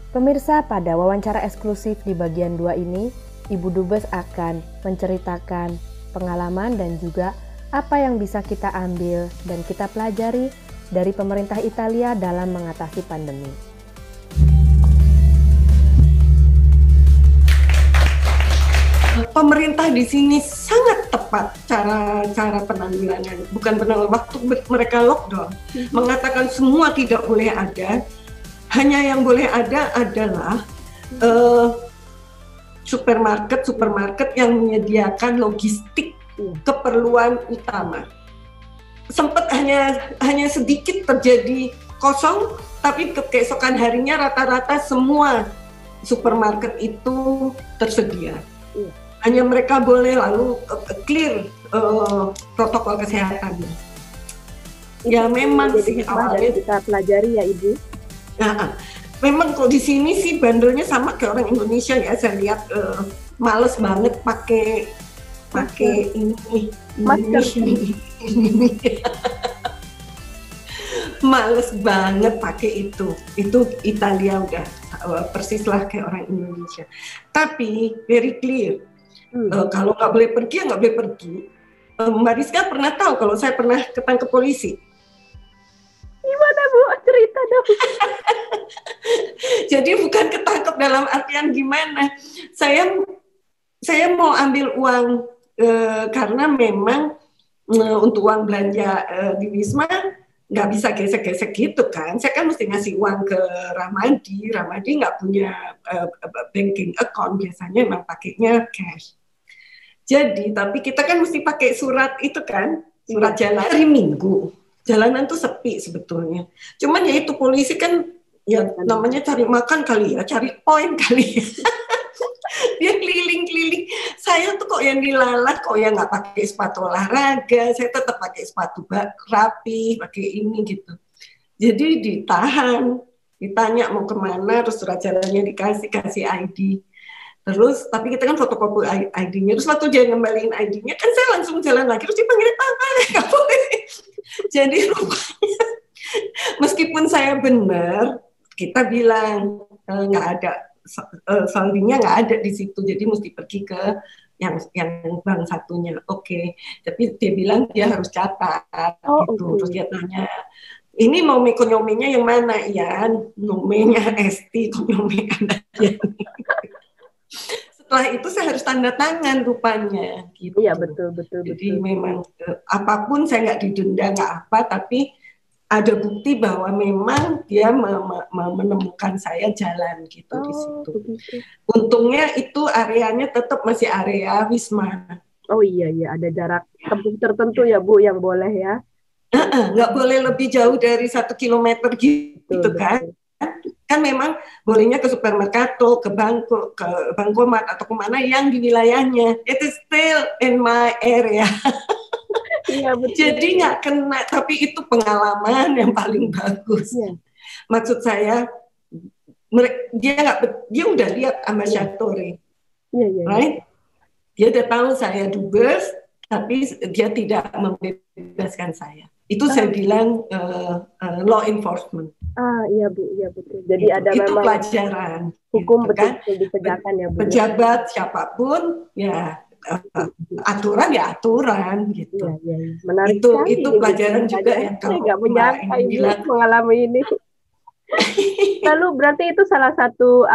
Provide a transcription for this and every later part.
Pemirsa, pada wawancara eksklusif di bagian 2 ini, Ibu Dubes akan menceritakan pengalaman dan juga apa yang bisa kita ambil dan kita pelajari dari pemerintah Italia dalam mengatasi pandemi. Pemerintah di sini sangat tepat cara penanggulangan. Bukan penanggulangan, waktu mereka lockdown, mengatakan semua tidak boleh ada. Hanya yang boleh ada adalah supermarket yang menyediakan logistik keperluan utama. Sempat hanya sedikit terjadi kosong, tapi keesokan harinya rata-rata semua supermarket itu tersedia. Hanya mereka boleh lalu clear protokol kesehatannya. Ya memang sih awalnya kita pelajari ya Ibu. Nah, memang kalau di sini sih bandelnya sama kayak orang Indonesia ya. Saya lihat males banget pakai ini. Males banget pakai itu. Itu Italia udah persis lah kayak orang Indonesia. Tapi very clear. Kalau nggak boleh pergi, ya nggak boleh pergi. Mbak Rizka pernah tahu kalau saya pernah ketangkep polisi? Gimana Bu? Cerita dong. Jadi bukan ketangkep dalam artian gimana. Saya mau ambil uang karena memang untuk uang belanja di Wisma nggak bisa gesek-gesek gitu kan. Saya kan mesti ngasih uang ke Ramadi. Ramadi nggak punya banking account, biasanya memang pakainya cash. Jadi, tapi kita kan mesti pakai surat itu kan, surat jalan hari Minggu. Jalanan tuh sepi sebetulnya. Cuman ya itu polisi kan, ya namanya cari makan kali ya, cari poin kali ya. Dia keliling-keliling. Saya tuh kok yang dilalat, kok yang nggak pakai sepatu olahraga. Saya tetap pakai sepatu rapi, pakai ini gitu. Jadi ditahan, ditanya mau kemana, terus surat jalannya kasih ID. Terus, tapi kita kan fotokopi ID-nya. Terus waktu dia ngembaliin ID-nya, kan saya langsung jalan lagi. Terus dipanggil apa? Nggak boleh. Jadi rupanya, meskipun saya benar, kita bilang nggak ada, saldinya nggak ada di situ. Jadi mesti pergi ke yang bank satunya. Oke. Tapi dia bilang dia harus catat. Gitu. Terus dia tanya, ini nome konyomenya yang mana? Ya, nomenya Esti, konyome anaknya. Setelah itu saya harus tanda tangan rupanya. Gitu. Iya betul. Jadi memang apapun saya nggak didenda nggak apa, tapi ada bukti bahwa memang dia menemukan saya jalan gitu di situ. Begitu. Untungnya itu areanya tetap masih area Wisma. Oh iya ada jarak tempuh tertentu ya Bu yang boleh ya. Nggak boleh lebih jauh dari 1 kilometer gitu kan. Kan memang bolehnya ke supermerkato, ke bankomat atau kemana yang di wilayahnya. It is still in my area. Iya, betul. Jadi nggak kena, tapi itu pengalaman yang paling bagus. Ya. Maksud saya, dia udah lihat ambassadore, right? Dia udah tahu saya dubes, tapi dia tidak membebaskan saya. Itu saya bilang law enforcement. Iya Bu, iya betul. Jadi ada itu memang pelajaran. hukum gitu, betul kan? ditegakkan ya Bu. Pejabat siapapun, ya aturan ya aturan gitu. Iya. Menarik itu pelajaran juga yang kalau nggak menyangka Ibu mengalami ini. Lalu berarti itu salah satu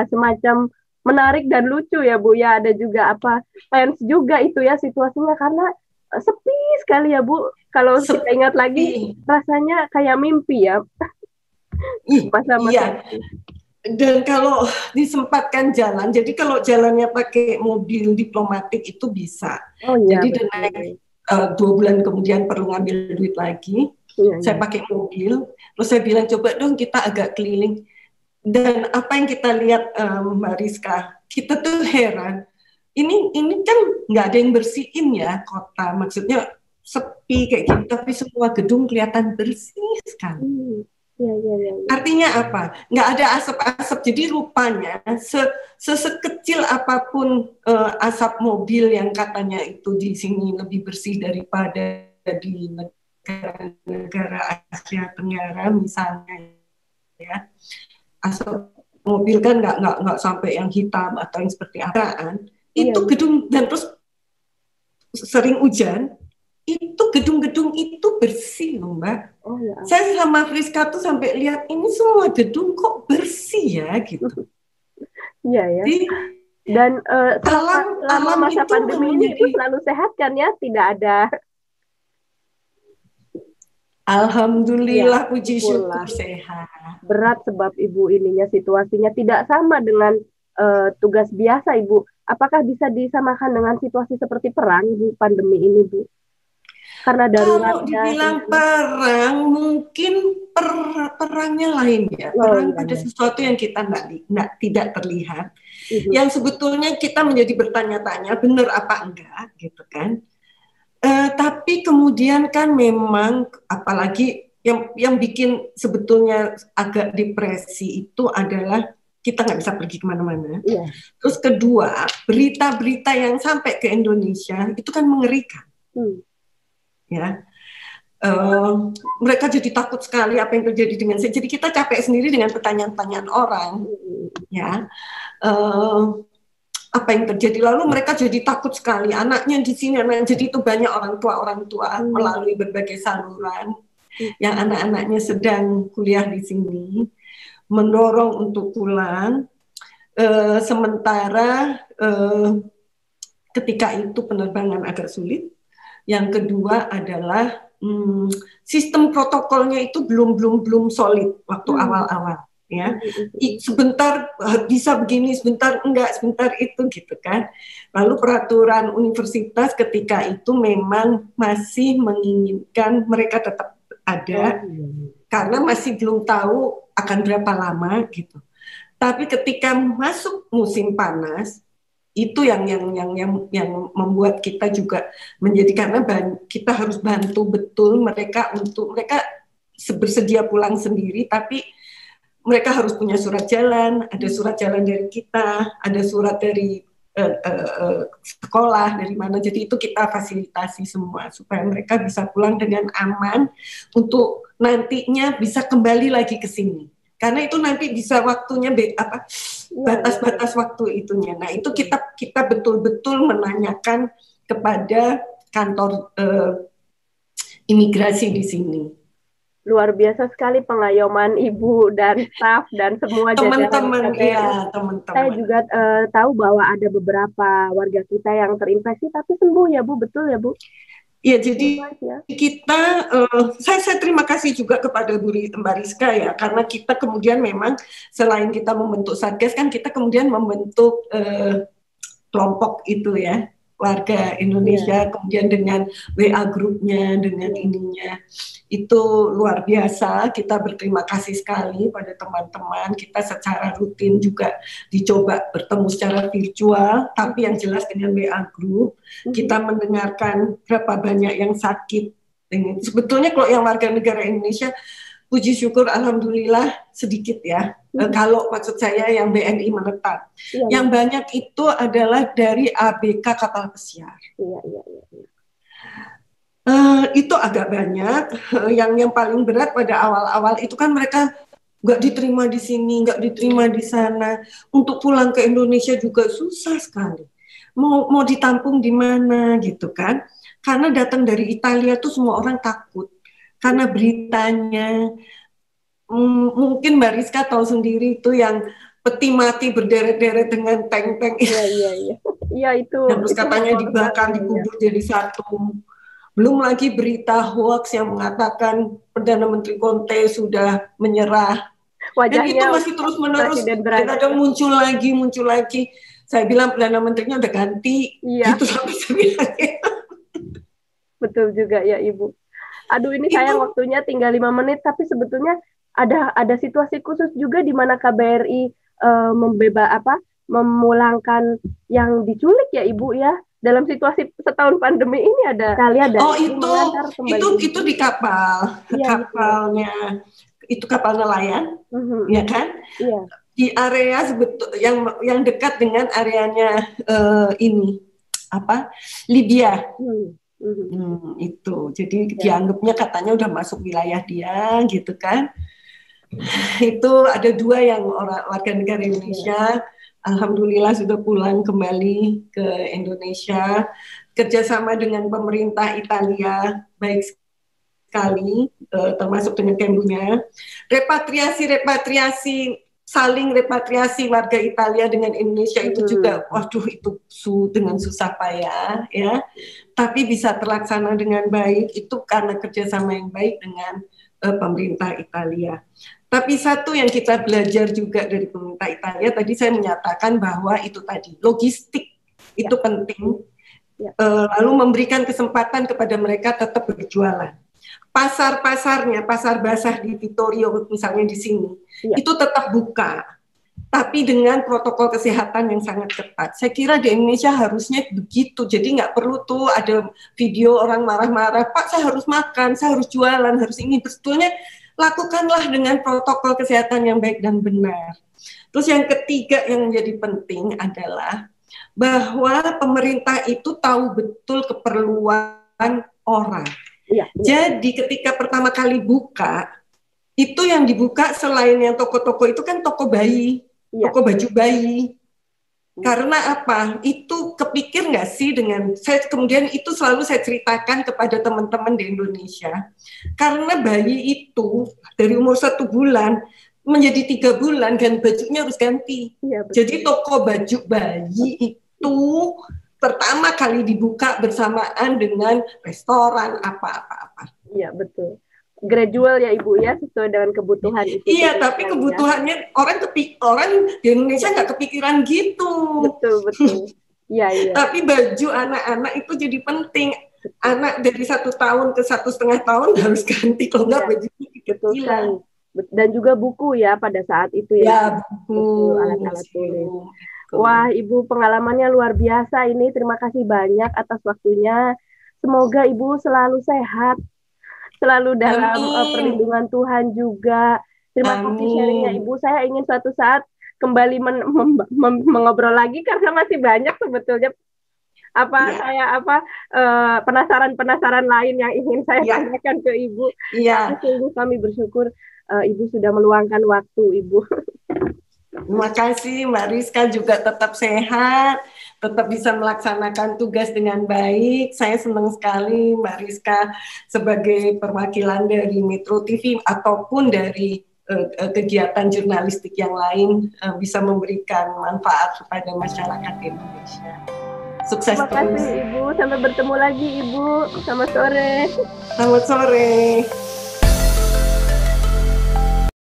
semacam menarik dan lucu ya Bu ya, ada juga fans juga itu ya situasinya karena sepi sekali ya Bu. Kalau kita ingat lagi rasanya kayak mimpi ya. Iya. Dan kalau disempatkan jalan, jadi kalau jalannya pakai mobil diplomatik itu bisa. Jadi naik 2 bulan kemudian perlu ngambil duit lagi. Saya pakai mobil, terus saya bilang coba dong kita agak keliling. Dan apa yang kita lihat Mbak Rizka, kita tuh heran. Ini kan nggak ada yang bersihin ya kota, maksudnya sepi kayak gitu, tapi semua gedung kelihatan bersih sekali. Ya. Artinya apa? Nggak ada asap-asap. Jadi rupanya sekecil apapun asap mobil yang katanya itu di sini lebih bersih daripada di negara Asia Tenggara misalnya, ya. Asap mobil kan nggak sampai yang hitam atau yang seperti apaan. Itu gedung, dan terus sering hujan, itu gedung-gedung itu bersih loh Mbak. Oh, ya. Saya sama Friska tuh sampai lihat ini semua gedung kok bersih ya gitu. Iya ya. Jadi, dan alam masa itu pandemi ini Ibu selalu sehat kan ya? Tidak ada. Alhamdulillah, puji syukur sehat. Berat sebab Ibu ininya situasinya tidak sama dengan tugas biasa Ibu. Apakah bisa disamakan dengan situasi seperti perang di pandemi ini Bu? Karena daruratnya. Kalau dibilang perang, mungkin perangnya lain ya. Perang ada sesuatu yang kita tidak terlihat. Yang sebetulnya kita menjadi bertanya-tanya, benar apa enggak, gitu kan. Tapi kemudian kan memang, apalagi yang bikin sebetulnya agak depresi itu adalah kita nggak bisa pergi kemana-mana. Terus kedua, berita-berita yang sampai ke Indonesia itu kan mengerikan. Ya, mereka jadi takut sekali apa yang terjadi dengan saya. Jadi kita capek sendiri dengan pertanyaan-pertanyaan orang, ya, apa yang terjadi. Lalu mereka jadi takut sekali, anaknya di sini, jadi itu banyak orang tua melalui berbagai saluran, yang anak-anaknya sedang kuliah di sini, mendorong untuk pulang. Sementara ketika itu penerbangan agak sulit. Yang kedua adalah sistem protokolnya itu belum solid waktu awal-awal, ya. Sebentar bisa begini, sebentar enggak, sebentar itu gitu kan. Lalu peraturan universitas ketika itu memang masih menginginkan mereka tetap ada karena masih belum tahu akan berapa lama gitu. Tapi ketika masuk musim panas, itu yang membuat kita juga menjadi, karena kita harus bantu betul mereka untuk mereka bersedia pulang sendiri, tapi mereka harus punya surat jalan, ada surat jalan dari kita, ada surat dari sekolah dari mana, jadi itu kita fasilitasi semua supaya mereka bisa pulang dengan aman untuk nantinya bisa kembali lagi ke sini. Karena itu nanti bisa waktunya batas-batas waktu itunya. Nah itu kita betul-betul menanyakan kepada kantor imigrasi di sini. Luar biasa sekali pengayoman Ibu dan staf dan semua teman-teman. Iya, teman-teman. Saya juga tahu bahwa ada beberapa warga kita yang terinfeksi tapi sembuh ya Bu, betul ya Bu? Ya, jadi kita, saya terima kasih juga kepada Mbak Rizka ya, karena kita kemudian memang selain kita membentuk Satgas kan kita kemudian membentuk kelompok itu ya, warga Indonesia, kemudian dengan WA grupnya, dengan ininya, itu luar biasa. Kita berterima kasih sekali pada teman-teman. Kita secara rutin juga dicoba bertemu secara virtual, tapi yang jelas dengan WA group, kita mendengarkan berapa banyak yang sakit. Sebetulnya kalau yang warga negara Indonesia, puji syukur alhamdulillah sedikit ya. Kalau maksud saya yang BNI menetap. Yang banyak itu adalah dari ABK kapal pesiar. Itu agak banyak. Yang paling berat pada awal-awal itu kan mereka nggak diterima di sini, nggak diterima di sana. Untuk pulang ke Indonesia juga susah sekali. Mau ditampung di mana gitu kan? Karena datang dari Italia tuh semua orang takut. Karena beritanya, mungkin Mbak Rizka tahu sendiri itu yang peti mati berderet-deret dengan tank-tank. Iya itu. Terus katanya dibakar, dikubur jadi satu. Belum lagi berita hoax yang mengatakan Perdana Menteri Conte sudah menyerah. Dan itu masih terus-menerus, kadang muncul lagi. Saya bilang Perdana Menterinya udah ganti. Itu sampai saya bilang. Betul juga ya Ibu. Aduh ini sayang waktunya tinggal 5 menit, tapi sebetulnya ada situasi khusus juga di mana KBRI memulangkan yang diculik ya Ibu ya. Dalam situasi setahun pandemi ini ada kalian itu di kapal, kapalnya itu kapal nelayan, ya kan? Di area yang dekat dengan areanya Libya. Itu jadi dianggapnya katanya udah masuk wilayah dia gitu kan. Itu ada 2 yang warga negara Indonesia, alhamdulillah sudah pulang kembali ke Indonesia, kerjasama dengan pemerintah Italia baik sekali, termasuk dengan Kemlunya. Repatriasi saling repatriasi warga Italia dengan Indonesia itu juga, waduh, itu dengan susah payah ya, tapi bisa terlaksana dengan baik itu karena kerjasama yang baik dengan pemerintah Italia. Tapi satu yang kita belajar juga dari pemerintah Italia, tadi saya menyatakan bahwa itu tadi, logistik itu penting, lalu memberikan kesempatan kepada mereka tetap berjualan. Pasar-pasarnya, pasar basah di Vittorio misalnya di sini, itu tetap buka, tapi dengan protokol kesehatan yang sangat ketat. Saya kira di Indonesia harusnya begitu, jadi nggak perlu tuh ada video orang marah-marah, Pak saya harus makan, saya harus jualan, harus ini. Sebetulnya lakukanlah dengan protokol kesehatan yang baik dan benar. Terus yang ketiga yang menjadi penting adalah bahwa pemerintah itu tahu betul keperluan orang. Jadi ketika pertama kali buka, itu yang dibuka selain yang toko-toko itu kan toko bayi, toko baju bayi. Karena apa? Itu kepikir nggak sih dengan saya kemudian itu selalu saya ceritakan kepada teman-teman di Indonesia. Karena bayi itu dari umur 1 bulan menjadi 3 bulan dan bajunya harus ganti. Jadi toko baju bayi itu pertama kali dibuka bersamaan dengan restoran apa-apa. Iya betul. Gradual ya Ibu ya, sesuai dengan kebutuhan itu. Iya, tapi kebutuhannya orang di Indonesia nggak kepikiran gitu. Betul. Iya. Tapi baju anak-anak itu jadi penting. Anak dari 1 tahun ke 1,5 tahun harus ganti, kalau nggak bajunya kecilan. Dan juga buku ya pada saat itu ya. Buku, alat-alat tulis. Wah, Ibu pengalamannya luar biasa ini. Terima kasih banyak atas waktunya. Semoga Ibu selalu sehat, selalu dalam perlindungan Tuhan juga. Terima kasih sharingnya Ibu. Saya ingin suatu saat kembali mengobrol lagi karena masih banyak sebetulnya penasaran lain yang ingin saya tanyakan ke Ibu. Sungguh kami bersyukur Ibu sudah meluangkan waktu Ibu. Terima kasih Mbak Rizka, juga tetap sehat, tetap bisa melaksanakan tugas dengan baik. Saya senang sekali Mbak Rizka sebagai perwakilan dari Metro TV ataupun dari kegiatan jurnalistik yang lain bisa memberikan manfaat kepada masyarakat Indonesia. Sukses terus. Terima kasih Ibu, sampai bertemu lagi Ibu. Selamat sore. Selamat sore.